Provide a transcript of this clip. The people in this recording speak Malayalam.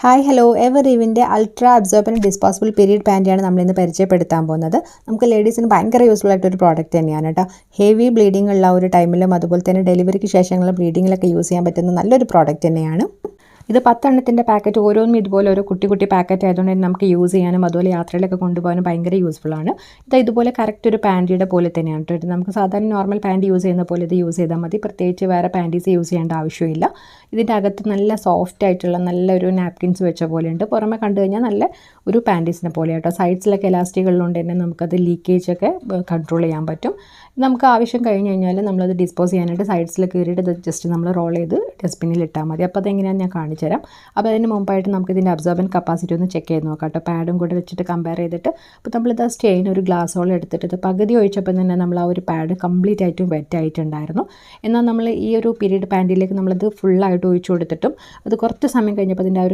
ഹായ് ഹലോ എവറിവിൻ്റെ അൾട്രാ അബ്സോർബൻറ്റ് ഡിസ്പോസിബിൾ പീരീഡ് പാൻറ്റിയാണ് നമ്മളിന്ന് പരിചയപ്പെടുത്താൻ പോകുന്നത്. നമുക്ക് ലേഡീസിന് ഭയങ്കര യൂസ്ഫുൾ ആയിട്ടൊരു പ്രോഡക്റ്റ് തന്നെയാണ് കേട്ടോ. ഹെവി ബ്ലീഡിംഗ് ഉള്ള ഒരു ടൈമിലും അതുപോലെ തന്നെ ഡെലിവറിക്ക് ശേഷമുള്ള ബ്ലീഡിങ്ങിലൊക്കെ യൂസ് ചെയ്യാൻ പറ്റുന്ന നല്ലൊരു പ്രോഡക്റ്റ് തന്നെയാണ്. ഇത് 10 എണ്ണത്തിൻ്റെ പാക്കറ്റ്, ഓരോന്നും ഇതുപോലെ ഒരു കുട്ടി കുട്ടി പാക്കറ്റ് ആയതുകൊണ്ട് തന്നെ നമുക്ക് യൂസ് ചെയ്യാനും അതുപോലെ യാത്രയിലൊക്കെ കൊണ്ടുപോകാനും ഭയങ്കര യൂസ്ഫുൾ ആണ്. ഇത് ഇതുപോലെ കറക്റ്റ് ഒരു പാൻറ്റിയുടെ പോലെ തന്നെയാണ് കേട്ടോ. നമുക്ക് സാധാരണ നോർമൽ പാൻറ്റ് യൂസ് ചെയ്യുന്ന പോലെ ഇത് യൂസ് ചെയ്താൽ മതി. പ്രത്യേകിച്ച് വേറെ പാൻറ്റീസ് യൂസ് ചെയ്യേണ്ട ആവശ്യമില്ല. ഇതിൻ്റെ അകത്ത് നല്ല സോഫ്റ്റ് ആയിട്ടുള്ള നല്ലൊരു നാപ്കിൻസ് വെച്ച പോലെയുണ്ട്. പുറമെ കണ്ടു കഴിഞ്ഞാൽ നല്ല ഒരു പാൻറ്റീസിനെ പോലെ കേട്ടോ. സൈഡ്സിലൊക്കെ എലാസ്റ്റിക്കുള്ളതുകൊണ്ട് തന്നെ നമുക്കത് ലീക്കേജൊക്കെ കൺട്രോൾ ചെയ്യാൻ പറ്റും. നമുക്ക് ആവശ്യം കഴിഞ്ഞ് കഴിഞ്ഞാൽ നമ്മളത് ഡിസ്പോസ് ചെയ്യാനായിട്ട് സൈഡ്സിൽ കയറിയിട്ട് ഇത് ജസ്റ്റ് നമ്മൾ റോൾ ചെയ്ത് ഡസ്റ്റ്ബിന്നിൽ ഇട്ടാൽ മതി. അപ്പോൾ അതെങ്ങനെയാണെന്ന് ഞാൻ കാണിച്ചു തരാം. അപ്പോൾ അതിന് മുമ്പായിട്ട് നമുക്ക് ഇതിൻ്റെ അബ്സോർബൻറ്റ് കപ്പാസിറ്റി ഒന്ന് ചെക്ക് ചെയ്ത് നോക്കാം കേട്ടോ. പാഡും കൂടെ വെച്ചിട്ട് കമ്പയർ ചെയ്തിട്ട് അപ്പോൾ നമ്മളിത് സ്റ്റെയിൻ ഒരു ഗ്ലാസ്സോളം എടുത്തിട്ട് ഇത് പകുതി ഒഴിച്ചപ്പോൾ തന്നെ നമ്മൾ ആ ഒരു പാഡ് കംപ്ലീറ്റ് ആയിട്ടും വെറ്റ് ആയിട്ടുണ്ടായിരുന്നു. എന്നാൽ നമ്മൾ ഈ ഒരു പീരീഡ് പാൻറ്റിലേക്ക് നമ്മളത് ഫുള്ളായിട്ട് ഒഴിച്ചു കൊടുത്തിട്ടും അത് കുറച്ച് സമയം കഴിഞ്ഞപ്പോൾ അതിൻ്റെ ആ ഒരു